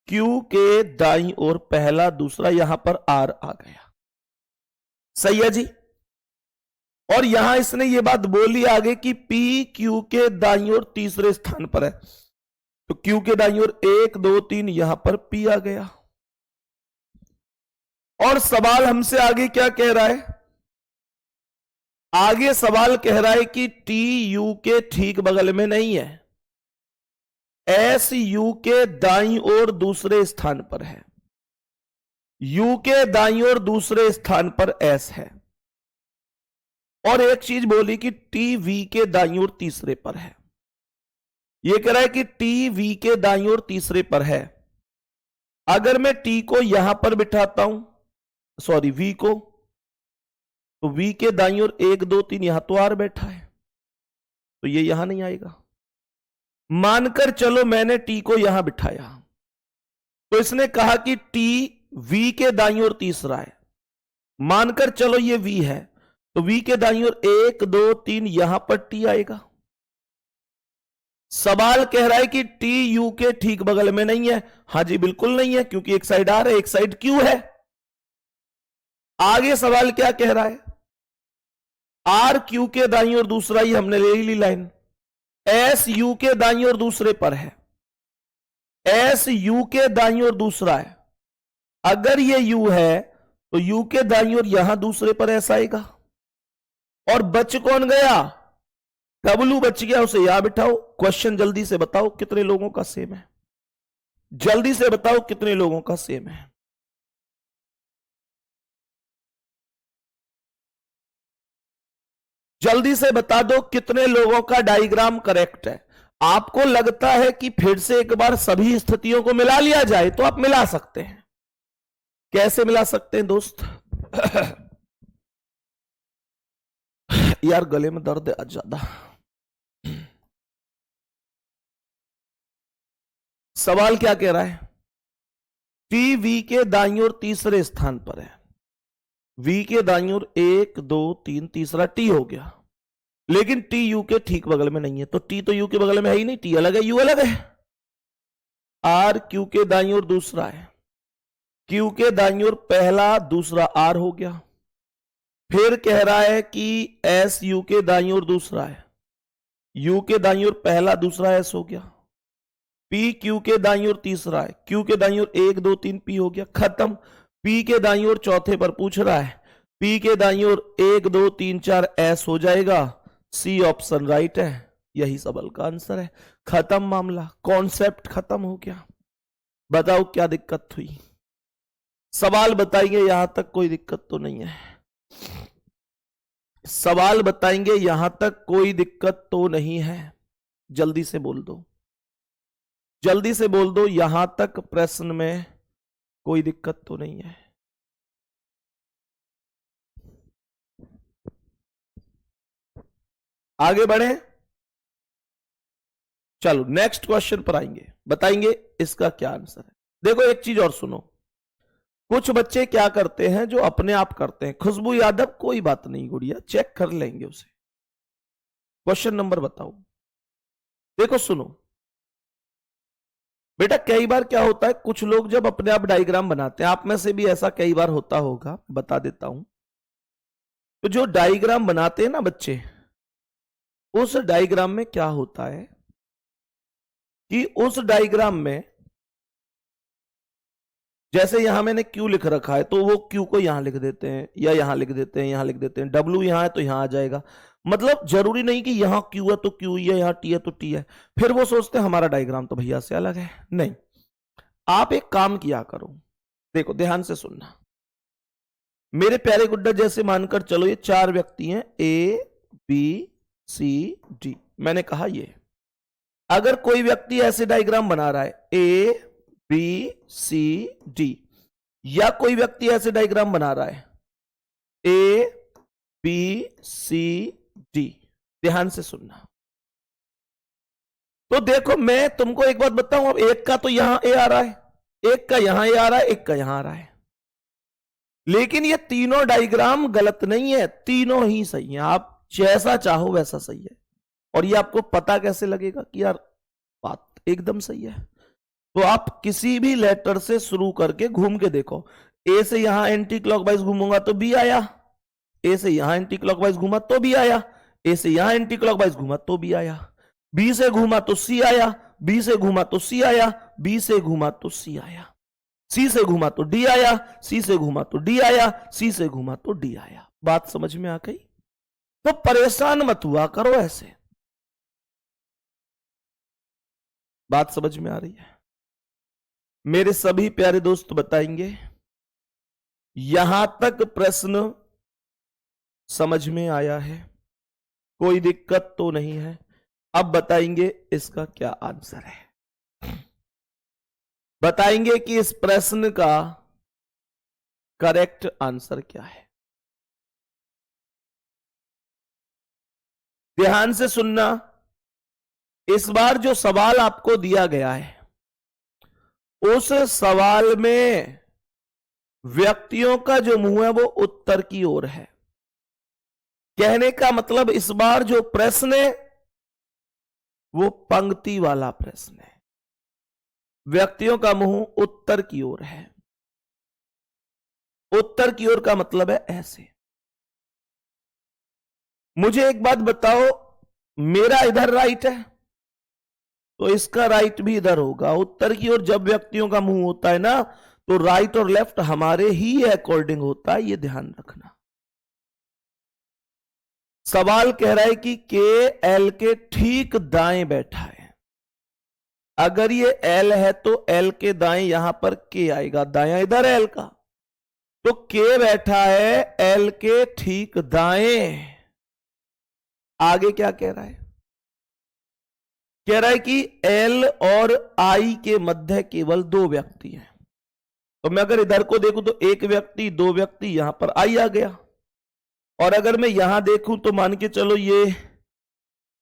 क्यू के दाईं ओर पहला दूसरा, यहां पर आर आ गया। सही है जी। और यहां इसने ये बात बोली आगे कि पी क्यू के दाईं ओर तीसरे स्थान पर है, तो क्यू के दाईं ओर 1 2 3, यहां पर पी आ गया। और सवाल हमसे आगे क्या कह रहा है? आगे सवाल कह रहा है कि टी यू के ठीक बगल में नहीं है, एस यू के दाईं ओर दूसरे स्थान पर है, यू के दाईं ओर दूसरे स्थान पर एस है। और एक चीज बोली कि टी वी के दाईं ओर तीसरे पर है। यह कह रहा है कि टी वी के दाईं ओर तीसरे पर है। अगर मैं टी को यहां पर बिठाता हूं, सॉरी वी को, तो वी के दाईं ओर 1 2 3, यहां तो आर बैठा है, तो ये यहां नहीं आएगा। मानकर चलो मैंने टी को यहां बिठाया, तो इसने कहा कि टी वी के दाईं ओर तीसरा है। मानकर चलो ये वी है, तो वी के दाईं ओर 1 2 3, यहां पर टी आएगा। सवाल कह रहा है कि टी यू के ठीक बगल में नहीं है। हां जी बिल्कुल नहीं है, क्योंकि एक साइड आर है, एक साइड क्यू है। आगे सवाल क्या कह रहा है? आर क्यू के दाईं ओर दूसरा, ही हमने ले ली लाइन। एस यू के दाईं ओर दूसरे पर है, एस यू के दाईं ओर दूसरा है। अगर ये यू है तो यू के दाईं ओर यहां दूसरे पर एस आएगा। और बच कौन गया? डब्लू बच गया, उसे यहां बिठाओ। क्वेश्चन जल्दी से बताओ कितने लोगों का सेम है? जल्दी से बताओ कितने लोगों का सेम है? जल्दी से बता दो कितने लोगों का डायग्राम करेक्ट है। आपको लगता है कि फिर से एक बार सभी स्थितियों को मिला लिया जाए, तो आप मिला सकते हैं। कैसे मिला सकते हैं दोस्त? यार गले में दर्द है आज ज्यादा। सवाल क्या कह रहा है? टी वी के दाईं ओर तीसरे स्थान पर है, वी के दाईं ओर 1 2 3, तीसरा टी हो गया, लेकिन टी यू के ठीक बगल में नहीं है। तो टी तो यू के बगल में है ही नहीं, टी अलग है यू अलग है। आर क्यू के दाईं ओर दूसरा है, क्यू के दाईं ओर पहला दूसरा आर हो गया। फिर कह रहा है कि एस यू के दाईं ओर दूसरा है, यू के दाईं ओर पहला दूसरा एस हो गया। पी क्यू के दाईं ओर तीसरा है, क्यू के दाईं ओर 1 2 3, पी हो गया, खत्म। पी के दाईं ओर चौथे पर पूछ रहा है, पी के दाईं ओर 1 2 3 4, एस हो जाएगा। सी ऑप्शन राइट है, यही सवाल का आंसर है। खत्म मामला, कॉन्सेप्ट खत्म हो गया। बताओ क्या दिक्कत हुई? सवाल बताएंगे यहां तक कोई दिक्कत तो नहीं है? सवाल बताएंगे यहां तक कोई दिक्कत तो नहीं है? जल्दी से बोल दो, जल्दी से बोल दो, यहां तक प्रश्न में कोई दिक्कत तो नहीं है? आगे बढ़े, चलो नेक्स्ट क्वेश्चन पर आएंगे, बताएंगे इसका क्या आंसर है। देखो एक चीज और सुनो, कुछ बच्चे क्या करते हैं जो अपने आप करते हैं। खुशबू यादव कोई बात नहीं गुड़िया, चेक कर लेंगे उसे। क्वेश्चन नंबर बताओ। देखो सुनो बेटा, कई बार क्या होता है, कुछ लोग जब अपने आप डायग्राम बनाते हैं, आप में से भी ऐसा कई बार होता होगा, बता देता हूं। तो जो डायग्राम बनाते हैं ना बच्चे, उस डायग्राम में क्या होता है कि उस डायग्राम में जैसे यहां मैंने क्यू लिख रखा है, तो वो क्यू को यहां लिख देते हैं, या यहां लिख देते हैं, यहां लिख देते हैं। डब्ल्यू यहां है तो यहां आ जाएगा। मतलब जरूरी नहीं कि यहां क्यू है तो क्यू ही है, यहां टी है तो टी है। फिर वो सोचते हैं हमारा डायग्राम तो भैया से अलग है। नहीं, आप एक काम किया करो, देखो ध्यान से सुनना मेरे प्यारे गुड्डा। जैसे मानकर चलो ये 4 व्यक्ति हैं, ए बी सी डी। मैंने कहा ये, अगर कोई व्यक्ति ऐसे डायग्राम बना रहा है ए बी सी डी, या कोई व्यक्ति ऐसे डायग्राम बना रहा है ए बी सी डी, ध्यान से सुनना। तो देखो मैं तुमको एक बात बताऊं, अब एक का तो यहां ए आ रहा है, एक का यहां ए आ रहा है, एक का यहां आ रहा है, लेकिन ये तीनों डायग्राम गलत नहीं है, तीनों ही सही है। आप जैसा चाहो वैसा सही है। और ये आपको पता कैसे लगेगा कि यार बात एकदम सही है? तो आप किसी भी लेटर से शुरू करके घूम के देखो। ए से यहां एंटी क्लॉकवाइज घूमूंगा तो बी आया, ए से यहां एंटी क्लॉकवाइज घूमा तो बी आया, ए से यहां एंटी क्लॉकवाइज घूमा तो बी आया, बी से घूमा तो सी आया, बी से घूमा तो सी आया, बी से घूमा तो सी आया, सी से घूमा तो डी आया, सी से घूमा तो डी आया, सी से घूमा तो डी आया। बात समझ में आ गई? तो परेशान मत हुआ करो ऐसे। बात समझ में आ रही है? मेरे सभी प्यारे दोस्त बताएंगे यहां तक प्रश्न समझ में आया है? कोई दिक्कत तो नहीं है? अब बताएंगे इसका क्या आंसर है, बताएंगे कि इस प्रश्न का करेक्ट आंसर क्या है। ध्यान से सुनना। इस बार जो सवाल आपको दिया गया है उस सवाल में व्यक्तियों का जो मुंह है वो उत्तर की ओर है। कहने का मतलब इस बार जो प्रश्न है वो पंक्ति वाला प्रश्न है, व्यक्तियों का मुंह उत्तर की ओर है। उत्तर की ओर का मतलब है ऐसे। मुझे एक बात बताओ, मेरा इधर राइट है तो इसका राइट भी इधर होगा। उत्तर की ओर जब व्यक्तियों का मुंह होता है ना तो राइट और लेफ्ट हमारे ही अकॉर्डिंग होता है, यह ध्यान रखना। सवाल कह रहा है कि के एल के ठीक दाएं बैठा है। अगर ये एल है तो एल के दाएं यहां पर के आएगा, दायां इधर है एल का, तो के बैठा है एल के ठीक दाएं। आगे क्या कह रहा है? कह रहा है कि एल और आई के मध्य केवल दो व्यक्ति हैं। तो मैं अगर इधर को देखूं तो एक व्यक्ति, दो व्यक्ति, यहां पर आई आ गया। और अगर मैं यहां देखूं तो मान के चलो ये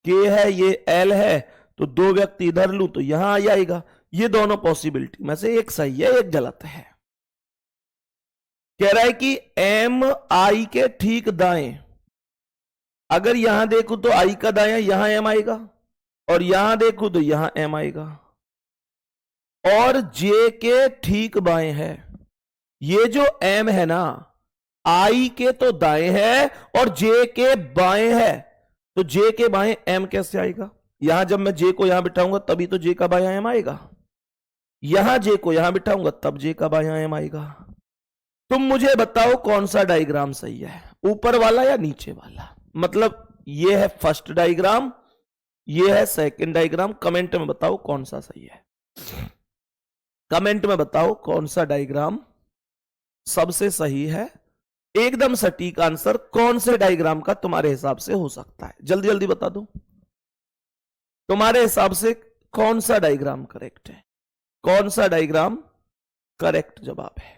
के है, ये एल है, तो दो व्यक्ति इधर लूं तो यहां आई आएगा। ये दोनों पॉसिबिलिटी में से एक सही है, एक गलत है। कह रहा है कि एम आई के ठीक दाएं। अगर यहां देखूं तो आई का दायां यहां एम आएगा, और यहां देखूं तो यहां एम आएगा। और जे के ठीक बाएं है। ये जो एम है ना, आई के तो दाएं है और जे के बाएं है, तो जे के बाएं एम कैसे आएगा? यहां जब मैं जे को यहां बिठाऊंगा तभी तो जे का बायां एम आएगा, यहां जे को यहां बिठाऊंगा तब जे का बायां एम आएगा। तुम मुझे बताओ कौन सा डायग्राम सही है, ऊपर वाला या नीचे वाला? मतलब ये है फर्स्ट डायग्राम, ये है सेकंड डायग्राम। कमेंट में बताओ कौन सा सही है, कमेंट में बताओ कौन सा डायग्राम सबसे सही है। एकदम सटीक आंसर कौन से डायग्राम का तुम्हारे हिसाब से हो सकता है, जल्दी जल्दी बता दो। तुम्हारे हिसाब से कौन सा डायग्राम करेक्ट है, कौन सा डायग्राम करेक्ट जवाब है?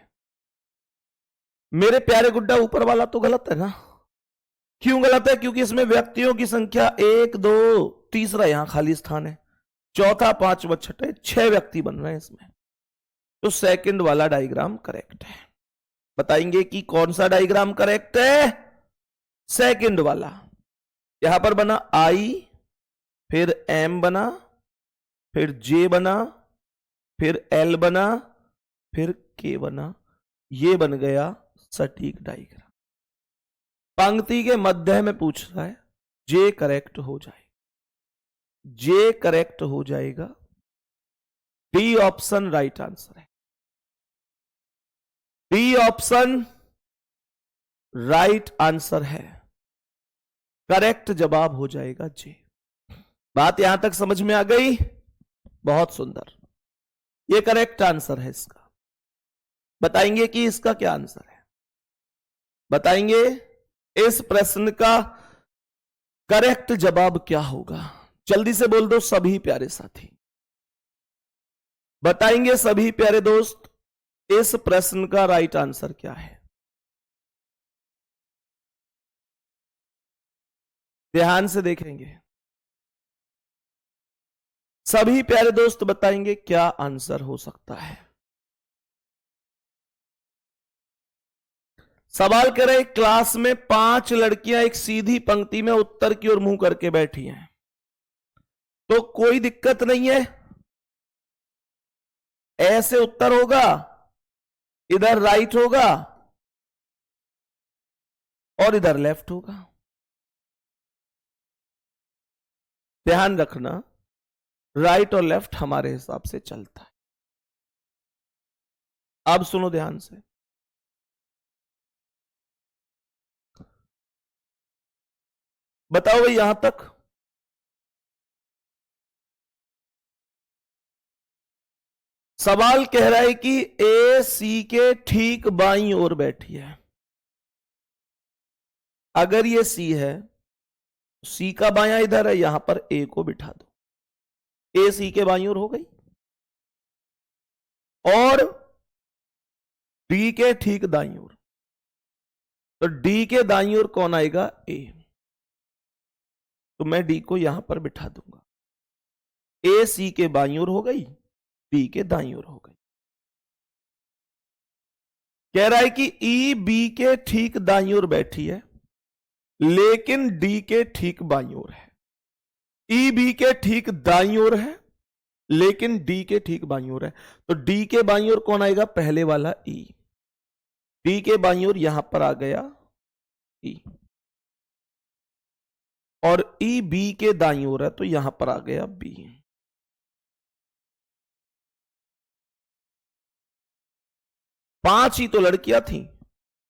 मेरे प्यारे गुड्डा ऊपर वाला तो गलत है ना? क्यों गलत है? क्योंकि इसमें व्यक्तियों की संख्या 1 2, तीसरा यहां खाली स्थान है, चौथा पांचवा छठा, 6 व्यक्ति बन रहे हैं इसमें। तो सेकंड वाला डायग्राम करेक्ट है। बताएंगे कि कौन सा डायग्राम करेक्ट है? सेकंड वाला। यहां पर बना आई, फिर एम बना, फिर जे बना, फिर एल बना, फिर के बना। ये बन गया सटीक डायग्राम। पंक्ति के मध्य में पूछ रहा है, जे करेक्ट हो जाएगा, जे करेक्ट हो जाएगा। डी ऑप्शन राइट आंसर है, डी ऑप्शन राइट आंसर है, करेक्ट जवाब हो जाएगा जे। बात यहां तक समझ में आ गई? बहुत सुंदर, ये करेक्ट आंसर है इसका। बताएंगे कि इसका क्या आंसर है, बताएंगे इस प्रश्न का करेक्ट जवाब क्या होगा। जल्दी से बोल दो सभी प्यारे साथी, बताएंगे सभी प्यारे दोस्त इस प्रश्न का राइट आंसर क्या है। ध्यान से देखेंगे, सभी प्यारे दोस्त बताएंगे क्या आंसर हो सकता है। सवाल कर रहे क्लास में 5 लड़कियां एक सीधी पंक्ति में उत्तर की ओर मुंह करके बैठी हैं, तो कोई दिक्कत नहीं है। ऐसे उत्तर होगा, इधर राइट होगा और इधर लेफ्ट होगा। ध्यान रखना, राइट और लेफ्ट हमारे हिसाब से चलता है। अब सुनो ध्यान से। बताओ भाई यहां तक। सवाल कह रहा है कि ए सी के ठीक बाईं ओर बैठी है। अगर ये सी है, सी का बायां इधर है, यहां पर ए को बिठा दो। ए सी के बाईं ओर हो गई। और डी के ठीक दाईं ओर, तो डी के दाईं ओर कौन आएगा? ए। तो मैं डी को यहां पर बिठा दूंगा। ए सी के बाईं ओर हो गई, डी के दाईं ओर हो गई। कह रहा है कि ई बी के ठीक दाईं ओर बैठी है, लेकिन डी के ठीक बाईं ओर है। ई बी के ठीक दाईं ओर है, लेकिन डी के ठीक बाईं ओर है। तो डी के बाईं ओर कौन आएगा? पहले वाला ई। डी के बाईं ओर यहां पर आ गया ई, और ई बी के दाईं ओर है, तो यहां पर आ गया बी। पांच ही तो लड़कियां थी,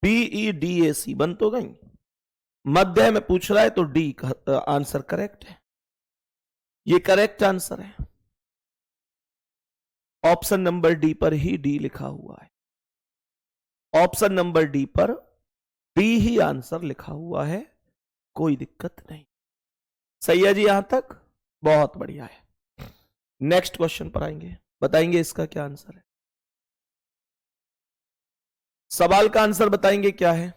बी ई डी ए सी बन तो गई। मध्य में पूछ रहा है तो डी का आंसर करेक्ट है। ये करेक्ट आंसर है। ऑप्शन नंबर डी पर ही डी लिखा हुआ है। ऑप्शन नंबर डी पर डी ही आंसर लिखा हुआ है, कोई दिक्कत नहीं। सही है जी यहां तक? बहुत बढ़िया है। नेक्स्ट क्वेश्चन पर आएंगे, बताएंगे इसका क्या आंसर है। सवाल का आंसर बताएंगे क्या है।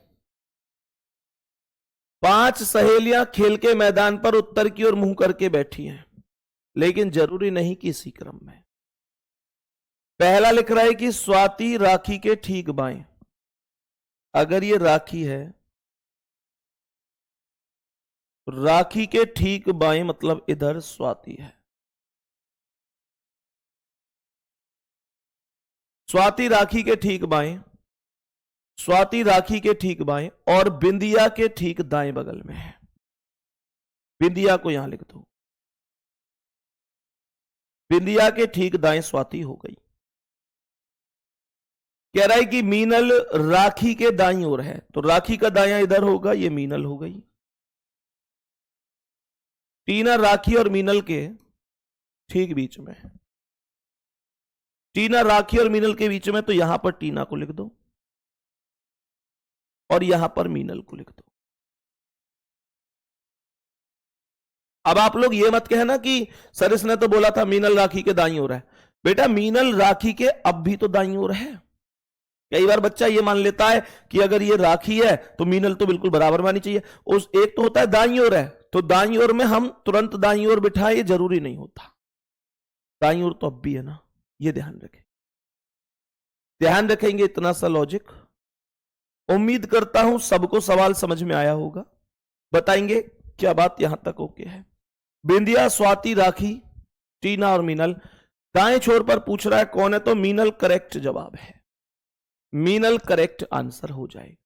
5 सहेलियां खेल के मैदान पर उत्तर की ओर मुंह करके बैठी हैं, लेकिन जरूरी नहीं कि इसी क्रम में। पहला लिख रहा है कि स्वाति राखी के ठीक बाएं। अगर ये राखी है, राखी के ठीक बाएं मतलब इधर स्वाति है। स्वाति राखी के ठीक बाएं, स्वाति राखी के ठीक बाएं, और बिंदिया के ठीक दाएं बगल में है। बिंदिया को यहां लिख दो। बिंदिया के ठीक दाएं स्वाति हो गई। कह रहा है कि मीनल राखी के दाईं ओर है, तो राखी का दायां इधर होगा, ये मीनल हो गई। टीना राखी और मीनल के ठीक बीच में है। टीना राखी और मीनल के बीच में, तो यहां पर टीना को लिख दो और यहां पर मीनल को लिख दो। अब आप लोग ये मत कहना कि सर इसने तो बोला था मीनल राखी के दाईं ओर है। बेटा मीनल राखी के अब भी तो दाईं ओर है। कई बार बच्चा ये मान लेता है कि अगर ये राखी है तो मीनल तो बिल्कुल बराबर मानी चाहिए। उस एक तो होता है दाईं ओर है, तो दाईं ओर में हम तुरंत दाईं ओर बिठाए, ये जरूरी नहीं होता। दाईं ओर तो अब भी है ना, ये ध्यान रखें। ध्यान रखेंगे इतना सा लॉजिक। उम्मीद करता हूं सबको सवाल समझ में आया होगा। बताएंगे क्या बात यहां तक ओके है। बिंदिया, स्वाति, राखी, टीना और मीनल। दाएं छोर पर पूछ रहा है कौन है, तो मीनल करेक्ट जवाब है। मीनल करेक्ट आंसर हो जाएगा।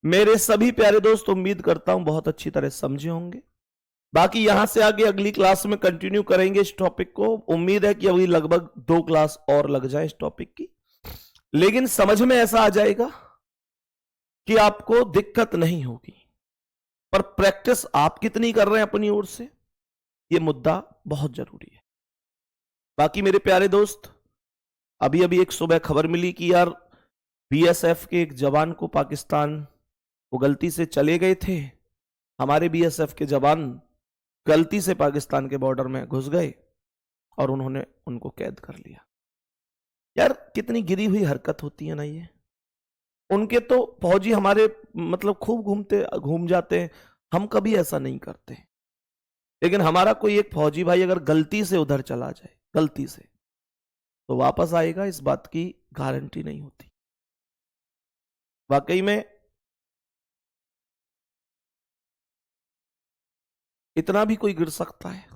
मेरे सभी प्यारे दोस्त उम्मीद करता हूं बहुत अच्छी तरह समझे होंगे। बाकी यहां से आगे अगली क्लास में कंटिन्यू करेंगे इस टॉपिक को। उम्मीद है कि अभी लगभग 2 क्लास और लग जाए इस टॉपिक की, लेकिन समझ में ऐसा आ जाएगा कि आपको दिक्कत नहीं होगी। पर प्रैक्टिस आप कितनी कर रहे हैं अपनी ओर से, यह मुद्दा बहुत जरूरी है। बाकी मेरे प्यारे दोस्त, अभी अभी एक सुबह खबर मिली कि यार बीएसएफ के एक जवान को पाकिस्तान वो गलती से चले गए थे। हमारे बीएसएफ के जवान गलती से पाकिस्तान के बॉर्डर में घुस गए और उन्होंने उनको कैद कर लिया। यार कितनी गिरी हुई हरकत होती है ना ये। उनके तो फौजी हमारे मतलब खूब घूम जाते हैं, हम कभी ऐसा नहीं करते। लेकिन हमारा कोई एक फौजी भाई अगर गलती से उधर चला जाए, गलती से, तो वापस आएगा, इस बात की गारंटी नहीं होती। वाकई में इतना भी कोई गिर सकता है?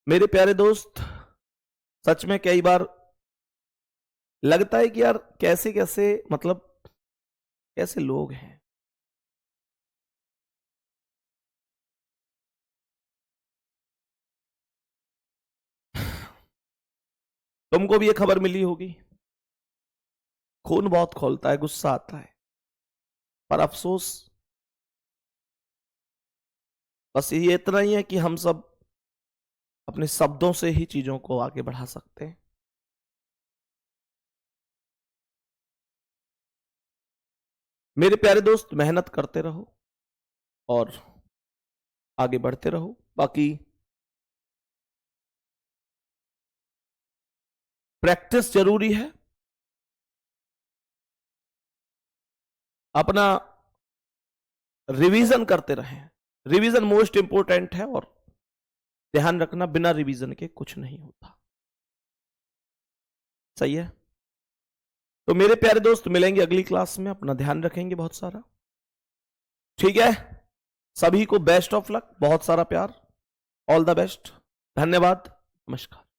मेरे प्यारे दोस्त, सच में कई बार लगता है कि यार कैसे कैसे, मतलब कैसे लोग हैं। तुमको भी ये खबर मिली होगी, खून बहुत खौलता है, गुस्सा आता है, पर अफसोस बस ये इतना ही है कि हम सब अपने शब्दों से ही चीजों को आगे बढ़ा सकते हैं। मेरे प्यारे दोस्त, मेहनत करते रहो और आगे बढ़ते रहो। बाकी प्रैक्टिस जरूरी है, अपना रिवीजन करते रहें। रिवीजन मोस्ट इंपोर्टेंट है और ध्यान रखना, बिना रिवीजन के कुछ नहीं होता। सही है? तो मेरे प्यारे दोस्त, मिलेंगे अगली क्लास में, अपना ध्यान रखेंगे बहुत सारा। ठीक है? सभी को बेस्ट ऑफ लक, बहुत सारा प्यार, ऑल द बेस्ट, धन्यवाद, नमस्कार।